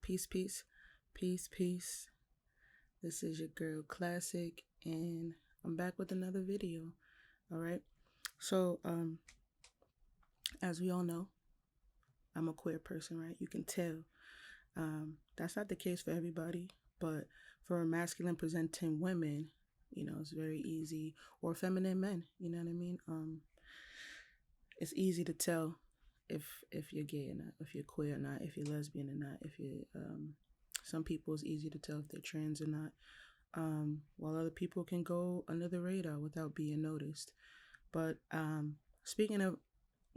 Peace, peace, peace, peace. This is your girl Classic, and I'm back with another video. All right. So, as we all know, I'm a queer person, right? You can tell. That's not the case for everybody, but for masculine presenting women, it's very easy, or feminine men, you know what I mean? It's easy to tell if you're gay or not, if you're queer or not, if you're lesbian or not, if you're some people it's easy to tell if they're trans or not, while other people can go under the radar without being noticed. But speaking of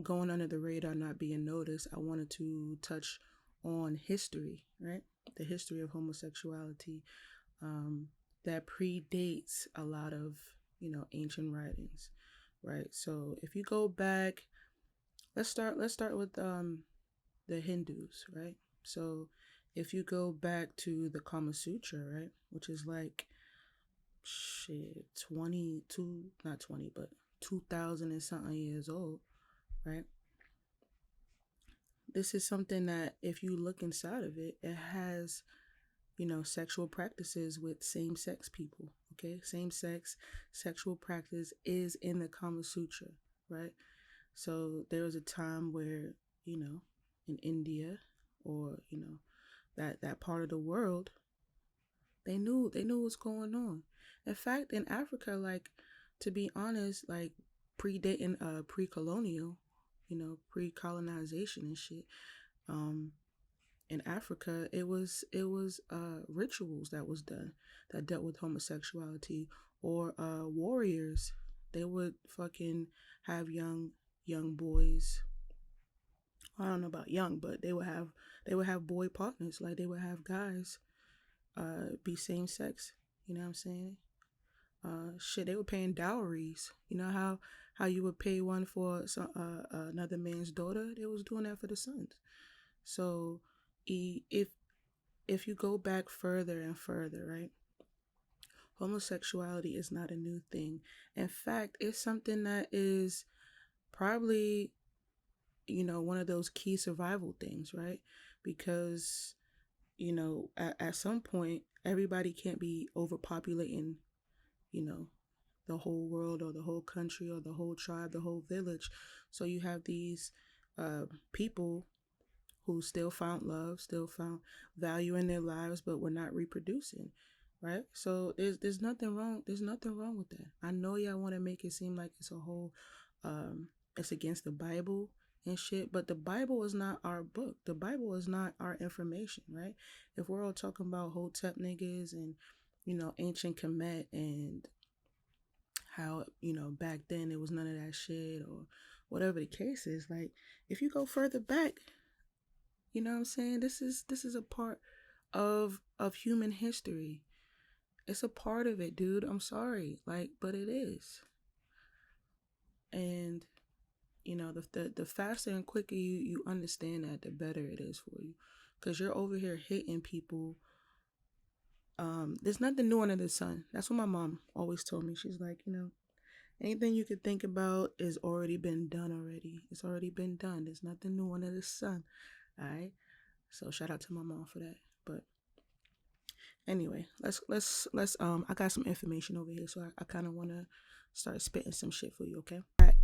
going under the radar, not being noticed, I wanted to touch on history, right? The history of homosexuality that predates a lot of ancient writings, right? So if you go back, let's start with the Hindus, right? So if you go back to the Kama Sutra, right, which is like 22, not 20, but 2000 and something years old, right? This is something that if you look inside of it, it has sexual practices with same-sex people, okay? Same-sex sexual practice is in the Kama Sutra, right? So there was a time where, in India or, that part of the world, they knew what's going on. In fact, in Africa, like, to be honest, like predating pre-colonial, pre-colonization and shit, in Africa, it was rituals that was done that dealt with homosexuality, or warriors. They would fucking have young boys. I don't know about young, but they would have boy partners. Like, they would have guys be same sex. You know what I'm saying? Shit, they were paying dowries. You know how you would pay one for another man's daughter? They was doing that for the sons. So if you go back further and further, right, homosexuality is not a new thing. In fact, it's something that is probably one of those key survival things, right? Because at some point everybody can't be overpopulating the whole world or the whole country or the whole tribe, the whole village. So you have these people who still found love, still found value in their lives, but were not reproducing, right? So there's nothing wrong. There's nothing wrong with that. I know y'all want to make it seem like it's a whole, it's against the Bible and shit, but the Bible is not our book. The Bible is not our information, right? If we're all talking about Hotep niggas and ancient Kemet and how back then it was none of that shit, or whatever the case is, like, if you go further back, you know what I'm saying? This is a part of human history. It's a part of it, dude. I'm sorry. Like, but it is. And the faster and quicker you understand that, the better it is for you. Cause you're over here hitting people. There's nothing new under the sun. That's what my mom always told me. She's like, anything you could think about is already been done already. It's already been done. There's nothing new under the sun. All right. So shout out to my mom for that. But anyway, let's I got some information over here, so I kind of want to start spitting some shit for you, okay? All right.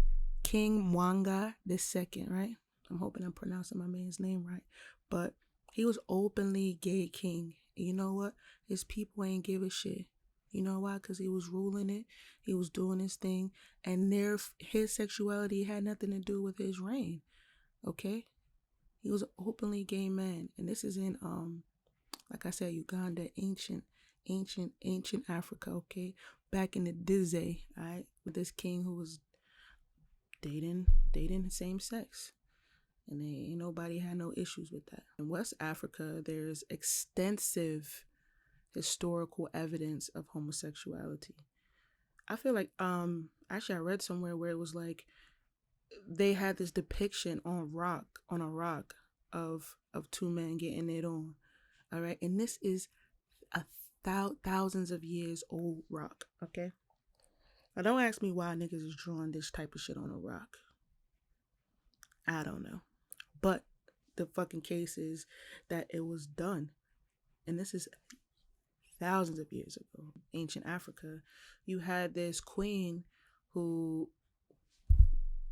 King Mwanga II, right? I'm hoping I'm pronouncing my man's name right. But he was openly gay king. And you know what? His people ain't give a shit. You know why? Because he was ruling it. He was doing his thing. And his sexuality had nothing to do with his reign. Okay? He was an openly gay man. And this is in, like I said, Uganda, ancient Africa, okay? Back in the Dize, all right? With this king who was dating the same sex. And ain't nobody had no issues with that. In West Africa, there's extensive historical evidence of homosexuality. I feel like, actually I read somewhere where it was like, they had this depiction on a rock of two men getting it on. All right. And this is thousands of years old rock. Okay. Now don't ask me why niggas is drawing this type of shit on a rock. I don't know. But the fucking cases that it was done. And this is thousands of years ago. Ancient Africa, you had this queen who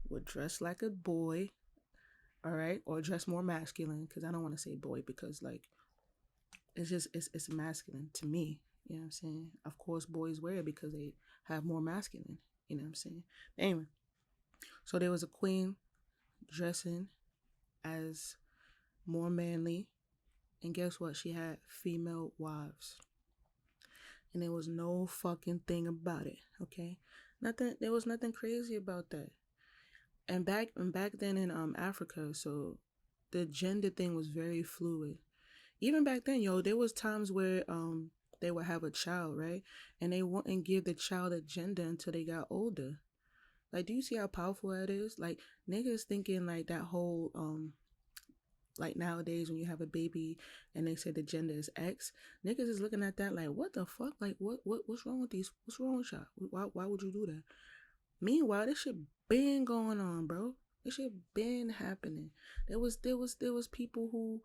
would dress like a boy, all right, or dress more masculine, because I don't want to say boy because like it's masculine to me. You know what I'm saying? Of course, boys wear it because they have more masculine. You know what I'm saying? Anyway, so there was a queen dressing as more manly, and guess what? She had female wives, and there was no fucking thing about it. Okay, nothing. There was nothing crazy about that. And back then in Africa, so the gender thing was very fluid. Even back then, yo, there was times where they would have a child, right? And they wouldn't give the child a gender until they got older. Like, do you see how powerful that is? Like, niggas thinking like that whole like nowadays when you have a baby and they say the gender is X, niggas is looking at that like, what the fuck? Like, what's wrong with these? What's wrong with y'all? Why would you do that? Meanwhile, this shit been going on, bro. This shit been happening. There was people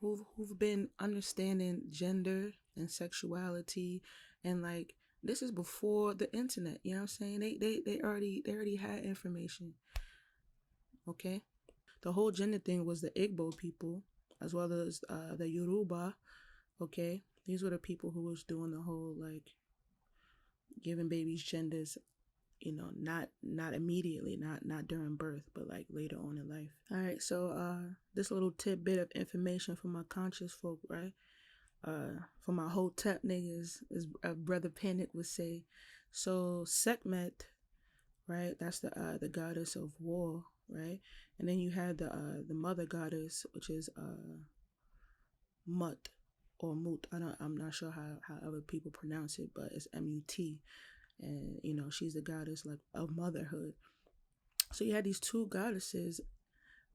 who've been understanding gender and sexuality, and like this is before the internet. You know what I'm saying? They already had information. Okay, the whole gender thing was the Igbo people as well as the Yoruba. Okay, these were the people who was doing the whole like giving babies genders, you know, not immediately, not during birth, but like later on in life. All right, so this little tidbit of information for my conscious folk, right? For my Hotep niggas, as Brother Panic would say. So Sekhmet, right? That's the goddess of war, right? And then you had the mother goddess, which is Mut or Mut. I'm not sure how other people pronounce it, but it's Mut, and you know she's the goddess like of motherhood. So you had these two goddesses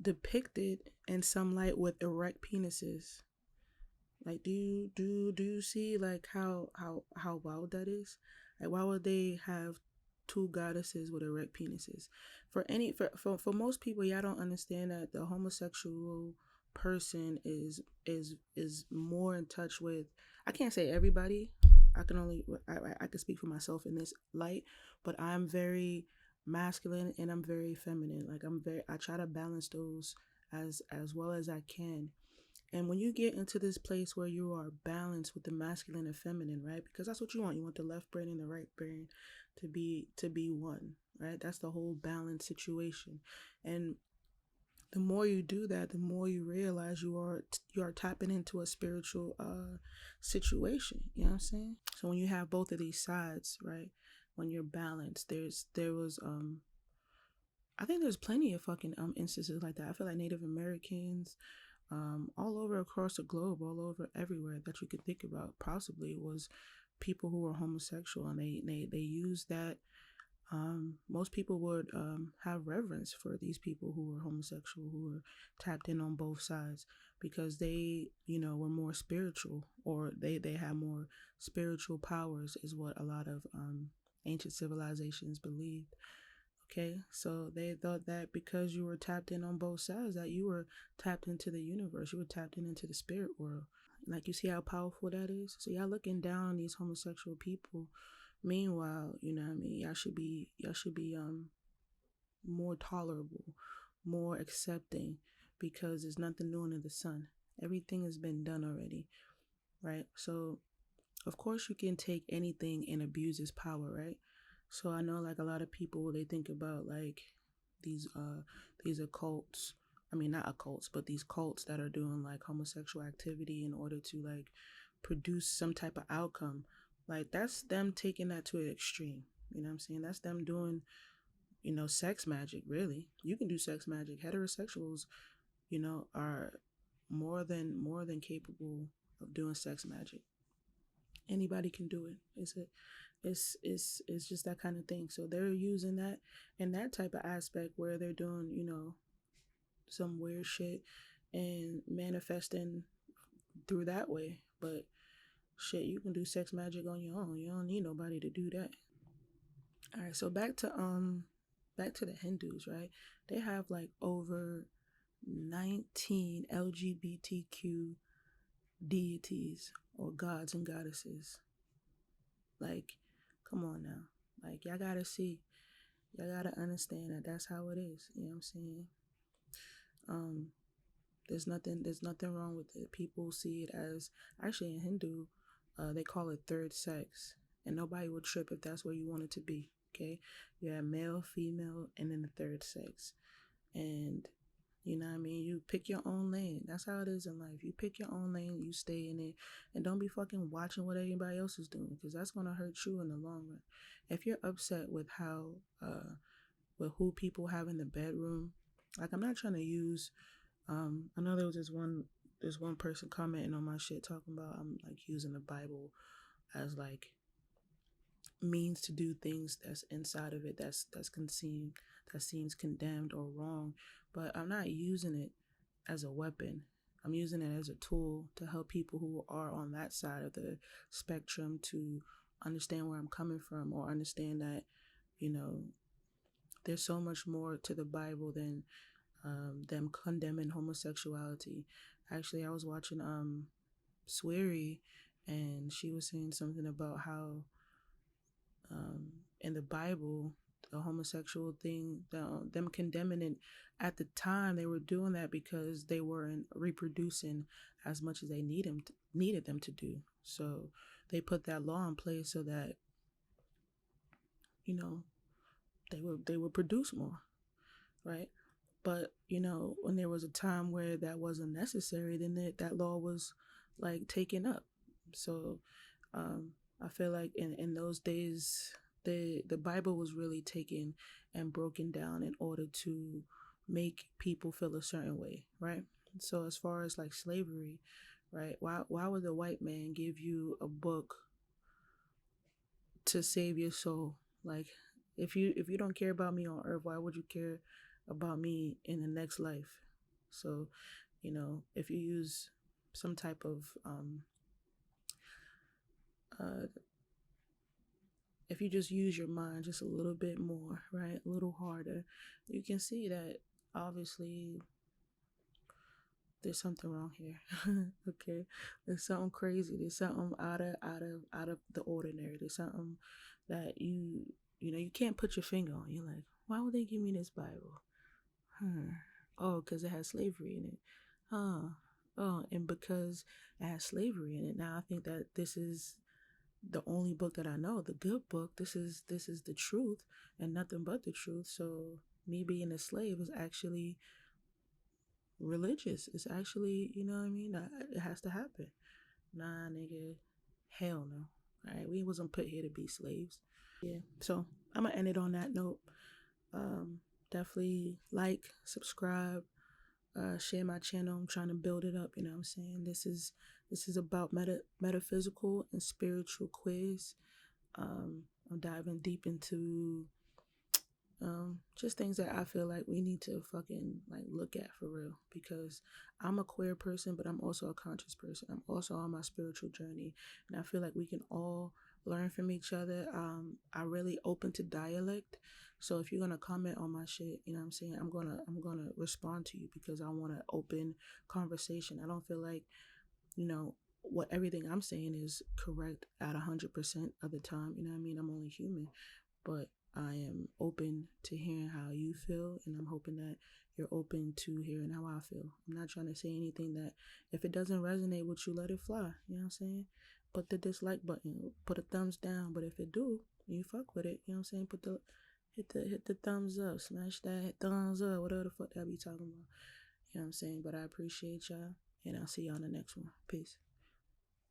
depicted in some light with erect penises. Like, do you see like how wild that is? Like, why would they have two goddesses with erect penises? For most people, y'all don't understand that the homosexual person is more in touch with. I can't say everybody. I can speak for myself in this light, but I'm very masculine and I'm very feminine. Like I try to balance those as well as I can. And when you get into this place where you are balanced with the masculine and feminine, right? Because that's what you want. You want the left brain and the right brain to be one, right? That's the whole balance situation. And the more you do that, the more you realize you are tapping into a spiritual situation. You know what I'm saying? So when you have both of these sides, right? When you're balanced, there was I think there's plenty of fucking instances like that. I feel like Native Americans, all over across the globe, all over everywhere that you could think about, possibly was people who were homosexual, and they use that. Most people would have reverence for these people who were homosexual, who were tapped in on both sides, because they, you know, were more spiritual, or they had more spiritual powers, is what a lot of ancient civilizations believed. Okay, so they thought that because you were tapped in on both sides, that you were tapped into the universe, you were tapped in into the spirit world. Like, you see how powerful that is? So y'all looking down on these homosexual people. Meanwhile, you know what I mean, y'all should be more tolerable, more accepting, because there's nothing new under the sun. Everything has been done already, right? So of course you can take anything and abuse its power, right? So I know like a lot of people, they think about like these occults. I mean, not occults, but these cults that are doing like homosexual activity in order to like produce some type of outcome. Like, that's them taking that to an extreme. You know what I'm saying? That's them doing, you know, sex magic, really. You can do sex magic. Heterosexuals, you know, are more than capable of doing sex magic. Anybody can do it. It's just that kind of thing. So they're using that in that type of aspect where they're doing, you know, some weird shit and manifesting through that way. But shit, you can do sex magic on your own. You don't need nobody to do that. All right, so back to the Hindus, right? They have like over 19 LGBTQ deities or gods and goddesses. Like, come on now. Like, y'all gotta see. Y'all gotta understand that that's how it is. You know what I'm saying? Um, there's nothing wrong with it. People see it as, actually in Hindu, they call it third sex, and nobody would trip if that's where you want it to be. Okay, you have male, female, and then the third sex, and you know what I mean. You pick your own lane. That's how it is in life. You pick your own lane, you stay in it, and don't be fucking watching what anybody else is doing, because that's gonna hurt you in the long run. If you're upset with how with who people have in the bedroom, like, I'm not trying to use I know there was this one person commenting on my shit talking about I'm like using the Bible as like means to do things that's inside of it that's conceived, that seems condemned or wrong. But I'm not using it as a weapon. I'm using it as a tool to help people who are on that side of the spectrum to understand where I'm coming from, or understand that, you know, there's so much more to the Bible than them condemning homosexuality. Actually, I was watching Sweary, and she was saying something about how in the Bible, the homosexual thing, them condemning it, at the time they were doing that because they weren't reproducing as much as they needed them to do. So they put that law in place so that, you know, they would produce more, right? But, you know, when there was a time where that wasn't necessary, then that law was like taken up. So um, I feel like in those days, the Bible was really taken and broken down in order to make people feel a certain way, right? So as far as like slavery, right? Why would the white man give you a book to save your soul? Like, if you don't care about me on earth, why would you care about me in the next life? So, you know, if you use some type of uh if you just use your mind just a little bit more, right, a little harder, you can see that obviously there's something wrong here. Okay, there's something crazy, there's something out of the ordinary, there's something that you know, you can't put your finger on. You're like, why would they give me this Bible? Oh, because it has slavery in it. Huh. Oh, and because it has slavery in it, now I think that this is the only book that I know, the good book. This is the truth and nothing but the truth. So me being a slave is actually religious. It's actually, you know what I mean? It has to happen. Nah, nigga. Hell no. All right, we wasn't put here to be slaves. Yeah. So I'm gonna end it on that note. Um, Definitely like, subscribe, share my channel. I'm trying to build it up. You know what I'm saying? This is about metaphysical and spiritual quiz. I'm diving deep into just things that I feel like we need to fucking like look at for real, because I'm a queer person, but I'm also a conscious person. I'm also on my spiritual journey, and I feel like we can all learn from each other. I really open to dialect, so if you're gonna comment on my shit, you know what I'm saying, I'm gonna respond to you, because I want to open conversation. I don't feel like, you know, what everything I'm saying is correct at 100% of the time. You know what I mean? I'm only human, but I am open to hearing how you feel, and I'm hoping that you're open to hearing how I feel. I'm not trying to say anything that, if it doesn't resonate with you, let it fly. You know what I'm saying? Put the dislike button, put a thumbs down. But if it do, you fuck with it. You know what I'm saying? Hit the thumbs up, smash that thumbs up, whatever the fuck that be talking about. You know what I'm saying? But I appreciate y'all, and I'll see y'all on the next one. Peace.